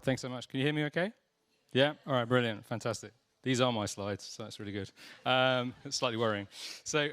Thanks so much. Can you hear me okay? Yeah? All right, brilliant. Fantastic. These are my slides, so that's really good. It's slightly worrying. So,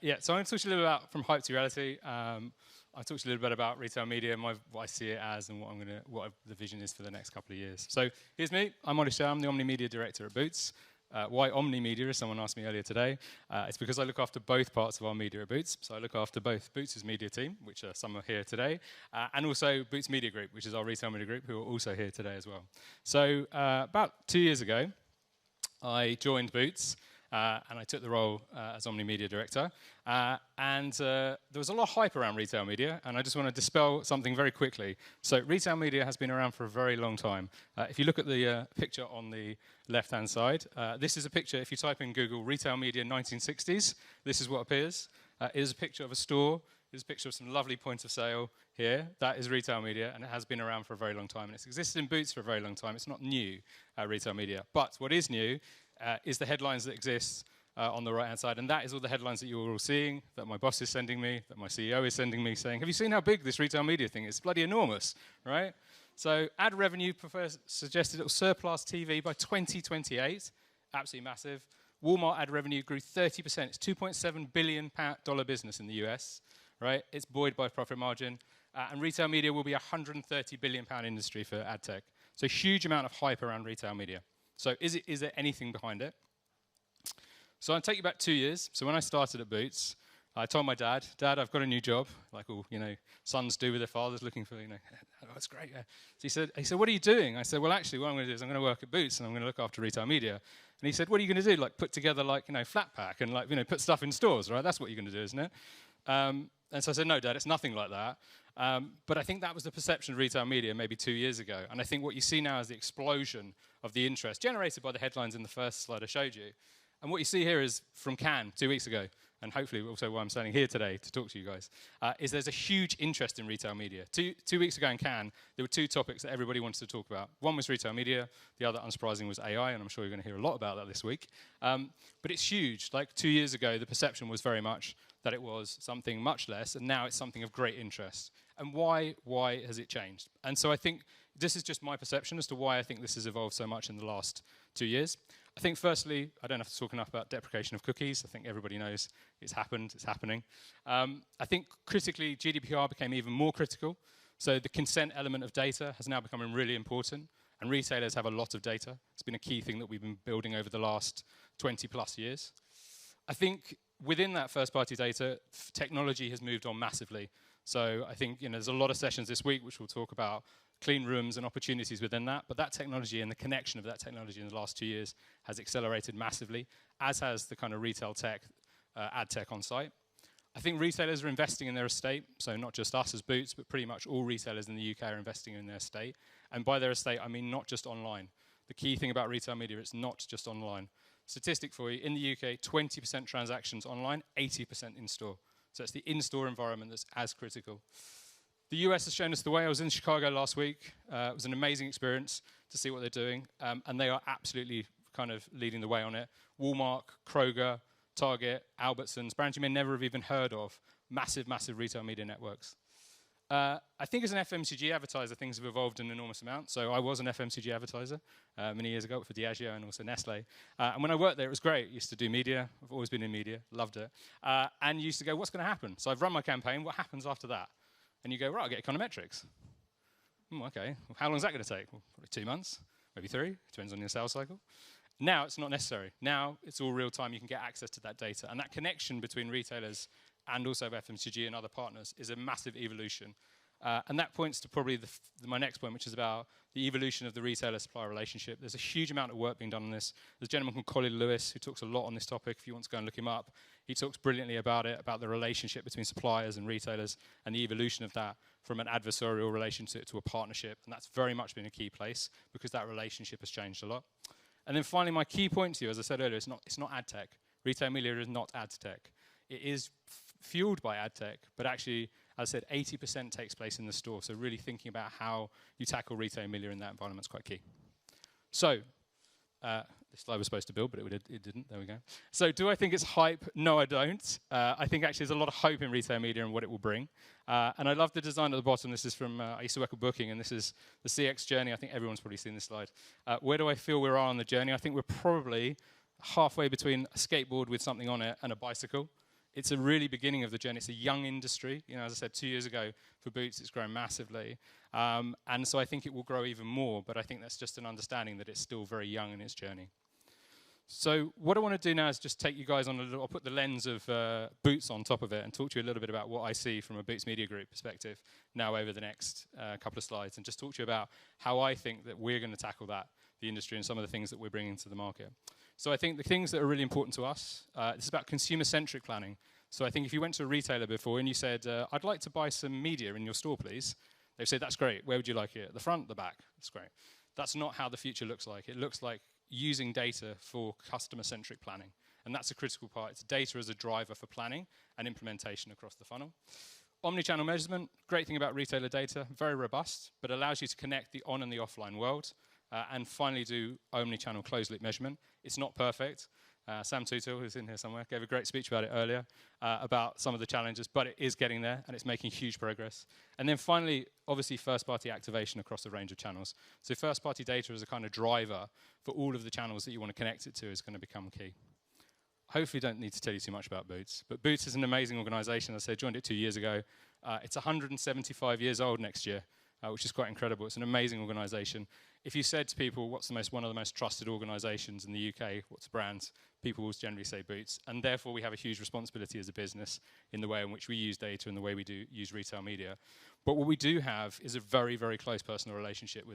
yeah, so I'm going to talk to you a little bit about from hype to reality. I'll talk to you a little bit about retail media, what I see it as, and what the vision is for the next couple of years. So here's me. I'm Ollie Shayer. I'm the Omni-Media director at Boots. Why Omni-Media, as someone asked me earlier today? It's because I look after both parts of our media at Boots. So I look after both Boots' media team, which some are here today, and also Boots Media Group, which is our retail media group, who are also here today as well. So about 2 years ago, I joined Boots, and I took the role as Omni-Media director. And there was a lot of hype around retail media, and I just want to dispel something very quickly. So retail media has been around for a very long time. If you look at the picture on the left-hand side, this is a picture, if you type in Google, retail media 1960s, this is what appears. It is a picture of a store. It is a picture of some lovely point of sale here. That is retail media, and it has been around for a very long time. And it's existed in Boots for a very long time. It's not new, retail media. But what is new is the headlines that exist on the right-hand side. And that is all the headlines that you're all seeing, that my boss is sending me, that my CEO is sending me, saying, have you seen how big this retail media thing is? It's bloody enormous, right? So ad revenue suggested it will surpass TV by 2028. Absolutely massive. Walmart ad revenue grew 30%. It's $2.7 billion business in the US, right? It's buoyed by profit margin. And retail media will be a £130 billion industry for ad tech. So huge amount of hype around retail media. So is there anything behind it? So I'll take you back 2 years. So when I started at Boots, I told my dad, Dad, I've got a new job, like all sons do with their fathers, looking for, oh, that's great. Yeah. So he said, what are you doing? I said, well, actually, what I'm going to do is I'm going to work at Boots and I'm going to look after retail media. And he said, what are you going to do? Like put together flat pack and put stuff in stores, right? That's what you're going to do, isn't it? And so I said, no, Dad, it's nothing like that. But I think that was the perception of retail media maybe 2 years ago. And I think what you see now is the explosion of the interest generated by the headlines in the first slide I showed you. And what you see here is from Cannes 2 weeks ago, and hopefully also why I'm standing here today to talk to you guys, is there's a huge interest in retail media. Two weeks ago in Cannes, there were two topics that everybody wanted to talk about. One was retail media, the other, unsurprisingly, was AI, and I'm sure you're going to hear a lot about that this week. But it's huge. Like 2 years ago, the perception was very much that it was something much less, and now it's something of great interest. And why has it changed? And so I think this is just my perception as to why I think this has evolved so much in the last 2 years. I think, firstly, I don't have to talk enough about deprecation of cookies. I think everybody knows it's happened, it's happening. I think, critically, GDPR became even more critical. So the consent element of data has now become really important, and retailers have a lot of data. It's been a key thing that we've been building over the last 20-plus years. I think within that first-party data, technology has moved on massively. So I think there's a lot of sessions this week which we'll talk about clean rooms and opportunities within that, but that technology and the connection of that technology in the last 2 years has accelerated massively, as has the kind of retail tech, ad tech on site. I think retailers are investing in their estate, so not just us as Boots, but pretty much all retailers in the UK are investing in their estate. And by their estate, I mean not just online. The key thing about retail media, it's not just online. Statistic for you, in the UK, 20% transactions online, 80% in-store. So it's the in-store environment that's as critical. The US has shown us the way. I was in Chicago last week. It was an amazing experience to see what they're doing. And they are absolutely kind of leading the way on it. Walmart, Kroger, Target, Albertsons, brands you may never have even heard of. Massive, massive retail media networks. I think as an FMCG advertiser, things have evolved an enormous amount. So I was an FMCG advertiser many years ago for Diageo and also Nestle. And when I worked there, it was great. I used to do media. I've always been in media. Loved it. And used to go, what's going to happen? So I've run my campaign. What happens after that? And you go, right, I'll get econometrics. Okay. Well, how long is that going to take? Well, probably 2 months, maybe 3. Depends on your sales cycle. Now it's not necessary. Now it's all real time. You can get access to that data. And that connection between retailers and also FMCG and other partners is a massive evolution. And that points to probably my next point, which is about the evolution of the retailer-supplier relationship. There's a huge amount of work being done on this. There's a gentleman called Colin Lewis who talks a lot on this topic. If you want to go and look him up, he talks brilliantly about it, about the relationship between suppliers and retailers and the evolution of that from an adversarial relationship to a partnership. And that's very much been a key place because that relationship has changed a lot. And then finally, my key point to you, as I said earlier, it's not ad tech. Retail media is not ad tech. It is fueled by ad tech, but actually, as I said, 80% takes place in the store. So really thinking about how you tackle retail media in that environment is quite key. So This slide was supposed to build, but it didn't. There we go. So do I think it's hype? No, I don't. I think actually there's a lot of hope in retail media and what it will bring. And I love the design at the bottom. This is from, I used to work at Booking, and this is the CX journey. I think everyone's probably seen this slide. Where do I feel we are on the journey? I think we're probably halfway between a skateboard with something on it and a bicycle. It's a really beginning of the journey. It's a young industry. You know, as I said, 2 years ago for boots, it's grown massively. And so I think it will grow even more, but I think that's just an understanding that it's still very young in its journey. So what I want to do now is just take you guys on a little, I'll put the lens of Boots on top of it and talk to you a little bit about what I see from a Boots Media Group perspective now over the next couple of slides, and just talk to you about how I think that we're going to tackle that, the industry, and some of the things that we're bringing to the market. So I think the things that are really important to us, this is about consumer-centric planning. So I think if you went to a retailer before and you said, I'd like to buy some media in your store, please, they'd say, that's great. Where would you like it? At the front, the back? That's great. That's not how the future looks like. It looks like using data for customer-centric planning. And that's a critical part. It's data as a driver for planning and implementation across the funnel. Omni-channel measurement, great thing about retailer data, very robust, but allows you to connect the on and the offline world. And finally do omni-channel closed-loop measurement. It's not perfect. Sam Tutul, who's in here somewhere, gave a great speech about it earlier, about some of the challenges, but it is getting there, and it's making huge progress. And then finally, obviously, first-party activation across a range of channels. So first-party data as a kind of driver for all of the channels that you want to connect it to is going to become key. Hopefully don't need to tell you too much about Boots, but Boots is an amazing organization. As I said, joined it 2 years ago. It's 175 years old next year, which is quite incredible. It's an amazing organization. If you said to people, what's one of the most trusted organizations in the UK, what's a brand, people will generally say Boots. And therefore, we have a huge responsibility as a business in the way in which we use data and the way we do use retail media. But what we do have is a very, very close personal relationship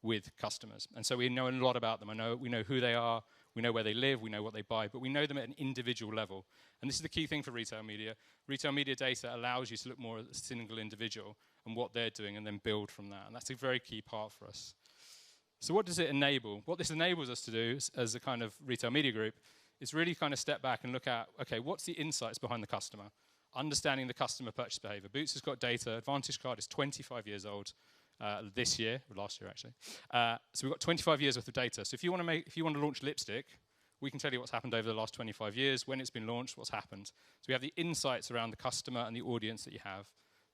with customers. And so we know a lot about them. We know who they are, we know where they live, we know what they buy, but we know them at an individual level. And this is the key thing for retail media. Retail media data allows you to look more at a single individual and what they're doing and then build from that. And that's a very key part for us. So what does it enable? What this enables us to do as a kind of retail media group is really kind of step back and look at, okay, what's the insights behind the customer? Understanding the customer purchase behavior. Boots has got data. Advantage Card is 25 years old this year, or last year actually. So we've got 25 years worth of data. So if you want to launch lipstick, we can tell you what's happened over the last 25 years, when it's been launched, what's happened. So we have the insights around the customer and the audience that you have.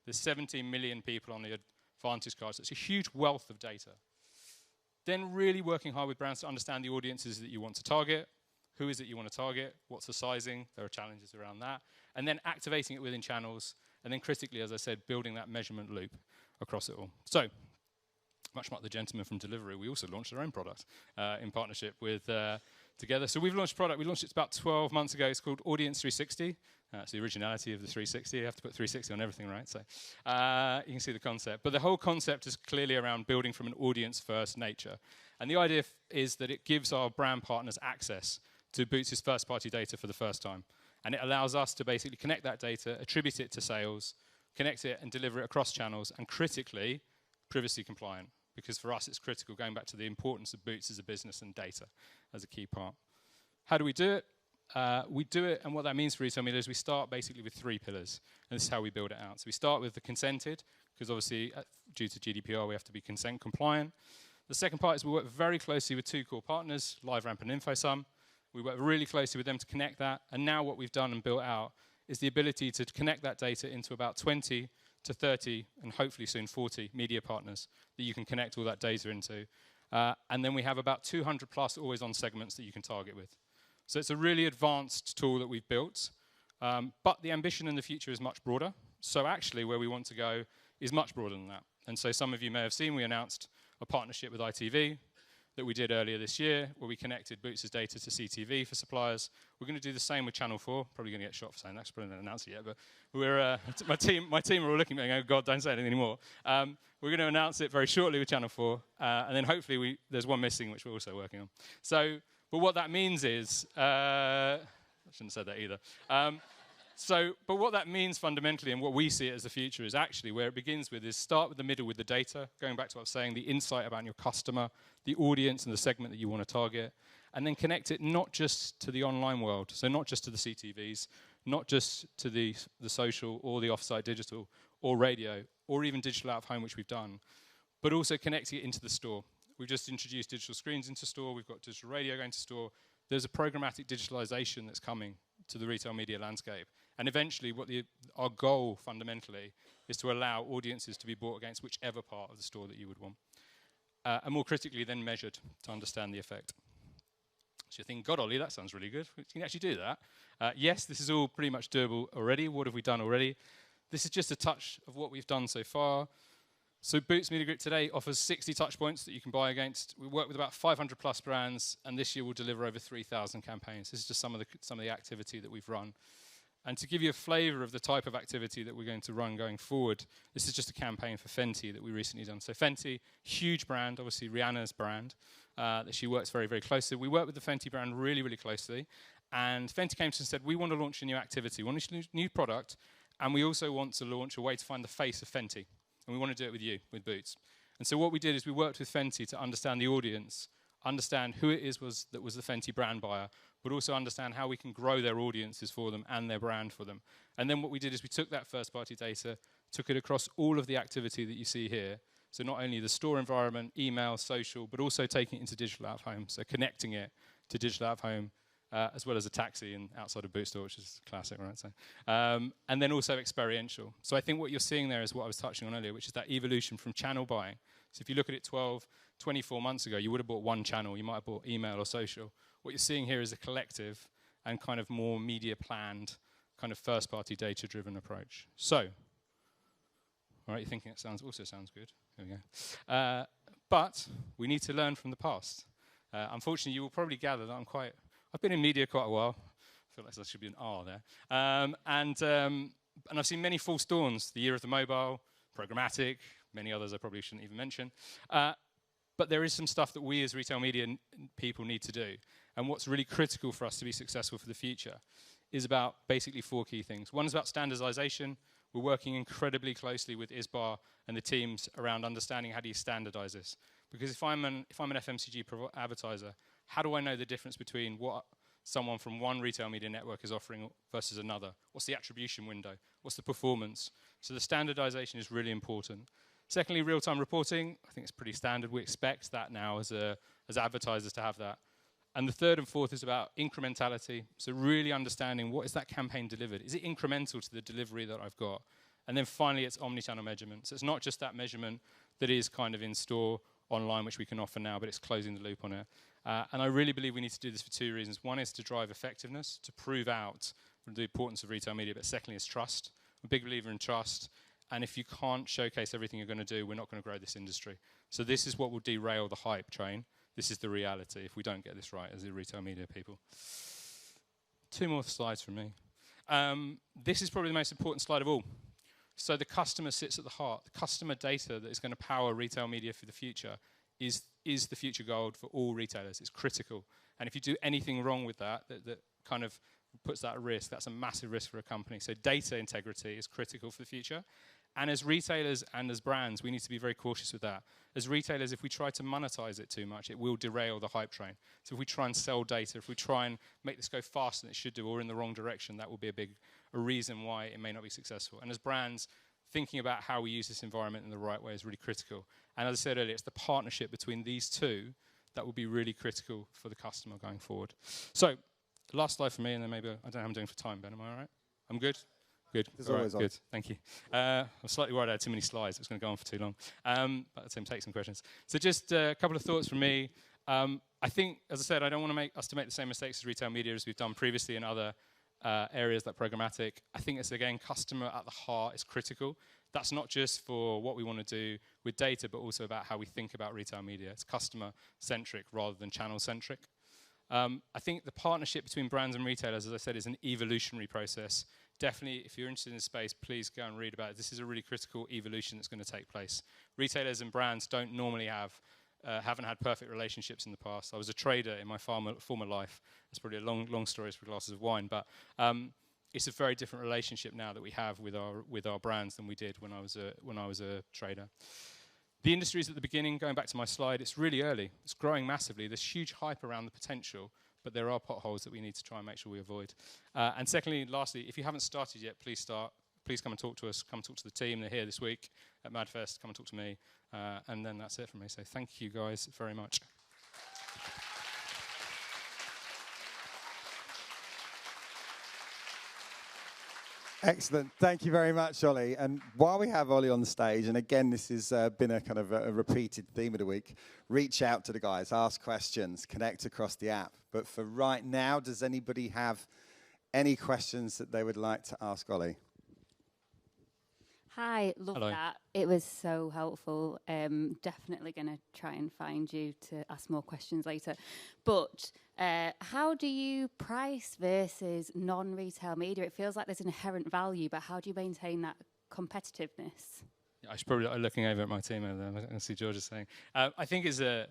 There's 17 million people on the Advantage Card, so it's a huge wealth of data. Then really working hard with brands to understand the audiences that you want to target, who is it you want to target, what's the sizing, there are challenges around that, and then activating it within channels, and then critically, as I said, building that measurement loop across it all. So, much like the gentleman from Delivery, we also launched our own product in partnership with Together. So we've launched a product, we launched it about 12 months ago, it's called Audience 360. It's the originality of the 360, you have to put 360 on everything, right? So you can see the concept. But the whole concept is clearly around building from an audience-first nature. And the idea is that it gives our brand partners access to Boots' first-party data for the first time. And it allows us to basically connect that data, attribute it to sales, connect it and deliver it across channels, and critically, privacy compliant. Because for us, it's critical, going back to the importance of Boots as a business and data as a key part. How do we do it? We do it, and what that means for retail media is we start basically with 3 pillars, and this is how we build it out. So we start with the consented, because obviously, due to GDPR, we have to be consent compliant. The second part is we work very closely with 2 core partners, LiveRamp and InfoSum. We work really closely with them to connect that, and now what we've done and built out is the ability to connect that data into about 20 to 30, and hopefully soon 40 media partners that you can connect all that data into. And then we have about 200 plus always-on segments that you can target with. So it's a really advanced tool that we've built, but the ambition in the future is much broader. So actually where we want to go is much broader than that. And so some of you may have seen we announced a partnership with ITV that we did earlier this year, where we connected Boots' data to CTV for suppliers. We're going to do the same with Channel 4. Probably going to get shot for saying that, probably not announced it yet, but we're, my team are all looking at me going, oh God, don't say anything anymore. We're going to announce it very shortly with Channel 4, and then hopefully there's one missing, which we're also working on. So, but what that means is, I shouldn't have said that either. But what that means fundamentally, and what we see it as the future, is actually where it begins with is start with the middle with the data, going back to what I was saying, the insight about your customer, the audience and the segment that you want to target, and then connect it not just to the online world, so not just to the CTVs, not just to the social or the offsite digital or radio, or even digital out of home, which we've done, but also connecting it into the store. we've just introduced digital screens into store. We've got digital radio going to store. There's a programmatic digitalization that's coming to the retail media landscape. And eventually, our goal fundamentally is to allow audiences to be bought against whichever part of the store that you would want. And more critically, then measured to understand the effect. So you think, God, Ollie, that sounds really good. You can actually do that. Yes, this is all pretty much doable already. What have we done already? This is just a touch of what we've done so far. So Boots Media Group today offers 60 touch points that you can buy against. We work with about 500 plus brands, and this year we'll deliver over 3,000 campaigns. This is just some of the activity that we've run. And to give you a flavour of the type of activity that we're going to run going forward, this is just a campaign for Fenty that we recently done. So Fenty, huge brand, obviously Rihanna's brand, that she works very, very closely. We work with the Fenty brand really, really closely. And Fenty came to us and said, we want to launch a new activity, we want to launch a new product, and we also want to launch a way to find the face of Fenty. And we want to do it with you, with Boots. And so what we did is we worked with Fenty to understand the audience, understand who it is that was the Fenty brand buyer, but also understand how we can grow their audiences for them and their brand for them. And then what we did is we took that first-party data, took it across all of the activity that you see here. So not only the store environment, email, social, but also taking it into digital out-of-home, so connecting it to digital out-of-home, as well as a taxi and outside of Boot Store, which is classic, right? So, and then also experiential. So I think what you're seeing there is what I was touching on earlier, which is that evolution from channel buying. So if you look at it 12, 24 months ago, you would have bought one channel. You might have bought email or social. What you're seeing here is a collective and kind of more media planned, kind of first-party data-driven approach. So, all right, you're thinking it also sounds good. Here we go. But we need to learn from the past. Unfortunately, you will probably gather that I've been in media quite a while. I feel like there should be an R there. And I've seen many false dawns. The year of the mobile, programmatic, many others I probably shouldn't even mention. But there is some stuff that we as retail media people need to do. And what's really critical for us to be successful for the future is about basically 4 key things. One is about standardization. We're working incredibly closely with ISBAR and the teams around understanding how do you standardize this. Because if I'm an FMCG advertiser, how do I know the difference between what someone from one retail media network is offering versus another? What's the attribution window? What's the performance? So the standardization is really important. Secondly, real-time reporting. I think it's pretty standard. We expect that now as advertisers to have that. And the third and fourth is about incrementality. So really understanding what is that campaign delivered? Is it incremental to the delivery that I've got? And then finally, it's omni-channel measurement. So it's not just that measurement that is kind of in store, online, which we can offer now, but it's closing the loop on it. And I really believe we need to do this for 2 reasons. One is to drive effectiveness, to prove out the importance of retail media, but secondly is trust. I'm a big believer in trust. And if you can't showcase everything you're going to do, we're not going to grow this industry. So this is what will derail the hype train. This is the reality if we don't get this right as the retail media people. 2 more slides from me. This is probably the most important slide of all. So the customer sits at the heart. The customer data that is going to power retail media for the future is the future gold for all retailers. It's critical. And if you do anything wrong with that kind of puts that at risk, that's a massive risk for a company. So data integrity is critical for the future. And as retailers and as brands, we need to be very cautious with that. As retailers, if we try to monetize it too much, it will derail the hype train. So if we try and sell data, if we try and make this go faster than it should do or in the wrong direction, that will be a reason why it may not be successful. And as brands, thinking about how we use this environment in the right way is really critical. And as I said earlier, it's the partnership between these two that will be really critical for the customer going forward. So, last slide for me, and then maybe, I don't know how I'm doing for time, Ben, am I all right? I'm good? Good. All right, good. Thank you. I'm slightly worried I had too many slides. It was going to go on for too long. But I'll take some questions. So just a couple of thoughts from me. I think, as I said, I don't want to make the same mistakes as retail media as we've done previously in other areas like programmatic. I think it's, again, customer at the heart is critical. That's not just for what we want to do with data, but also about how we think about retail media. It's customer-centric rather than channel-centric. I think the partnership between brands and retailers, as I said, is an evolutionary process. Definitely, if you're interested in this space, please go and read about it. This is a really critical evolution that's going to take place. Retailers and brands don't normally haven't had perfect relationships in the past. I was a trader in my former life. It's probably a long story for glasses of wine, but it's a very different relationship now that we have with our brands than we did when I was a trader. The industry is at the beginning. Going back to my slide, it's really early. It's growing massively. There's huge hype around the potential, but there are potholes that we need to try and make sure we avoid. And secondly, lastly, if you haven't started yet, please start. please come and talk to us. Come talk to the team. They're here this week at MadFest. Come and talk to me. And then that's it from me. So thank you guys very much. Excellent. Thank you very much, Ollie. And while we have Ollie on the stage, and again, this has been a kind of a repeated theme of the week, reach out to the guys, ask questions, connect across the app. But for right now, does anybody have any questions that they would like to ask Ollie? Hi, love Hello. that. It was so helpful. Definitely going to try and find you to ask more questions later. But how do you price versus non-retail media? It feels like there's an inherent value, but how do you maintain that competitiveness? Yeah, I should probably looking over at my team over there. I can see George is saying. I think it's a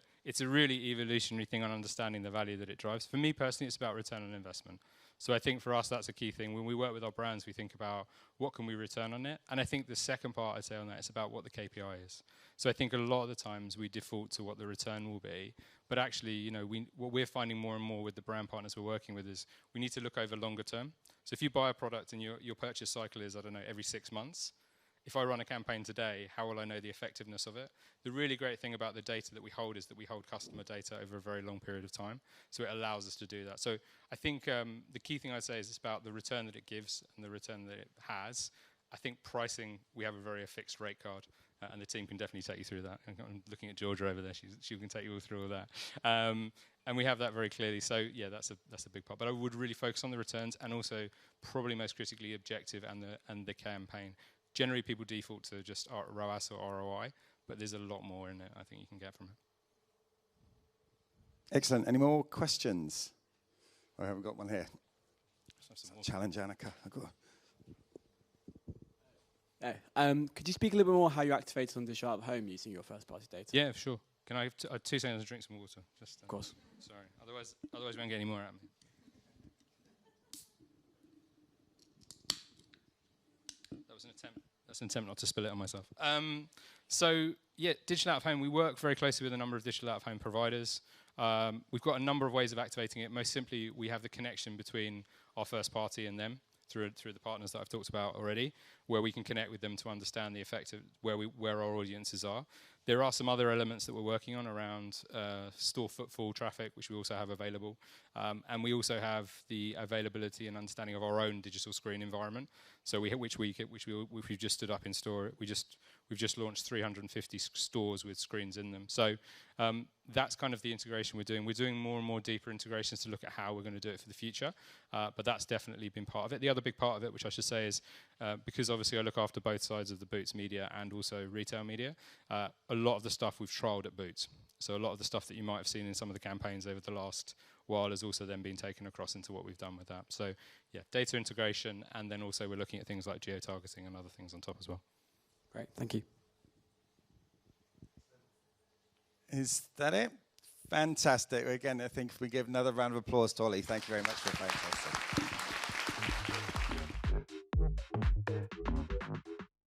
really evolutionary thing on understanding the value that it drives. For me personally, it's about return on investment. So I think for us, that's a key thing. When we work with our brands, we think about what can we return on it. And I think the second part I'd say on that is about what the KPI is. So I think a lot of the times we default to what the return will be. But actually, you know, what we're finding more and more with the brand partners we're working with is we need to look over longer term. So if you buy a product and your purchase cycle is, I don't know, every 6 months, if I run a campaign today, how will I know the effectiveness of it? The really great thing about the data that we hold is that we hold customer data over a very long period of time. So it allows us to do that. So I think the key thing I'd say is it's about the return that it gives and the return that it has. I think pricing, we have a very fixed rate card, and the team can definitely take you through that. I'm looking at Georgia over there. She can take you all through all that. And we have that very clearly. So yeah, that's a big part. But I would really focus on the returns and also probably most critically objective and the campaign. Generally, people default to just ROAS or ROI, but there's a lot more in it I think you can get from it. Excellent. Any more questions? I haven't got one here. Challenge, Annika. Could you speak a little bit more how you activate on digital out of home using your first-party data? Yeah, sure. Can I have 2 seconds to drink some water? Just, of course. Sorry. Otherwise we won't get any more out of me. That's an attempt not to spill it on myself. So yeah, digital out of home, we work very closely with a number of digital out of home providers. We've got a number of ways of activating it. Most simply, we have the connection between our first party and them through the partners that I've talked about already, where we can connect with them to understand the effect of where our audiences are. There are some other elements that we're working on around store footfall traffic, which we also have available. And we also have the availability and understanding of our own digital screen environment. So which we've just stood up in store. We've just launched 350 stores with screens in them. So that's kind of the integration we're doing. We're doing more and more deeper integrations to look at how we're going to do it for the future. But that's definitely been part of it. The other big part of it, which I should say is, because obviously I look after both sides of the Boots media and also retail media, a lot of the stuff we've trialled at Boots. So a lot of the stuff that you might have seen in some of the campaigns over the last while has also then been taken across into what we've done with that. So yeah, data integration, and then also we're looking at things like geo-targeting and other things on top as well. Great, thank you. Is that it? Fantastic. Again, I think if we give another round of applause to Ollie, thank you very much for playing.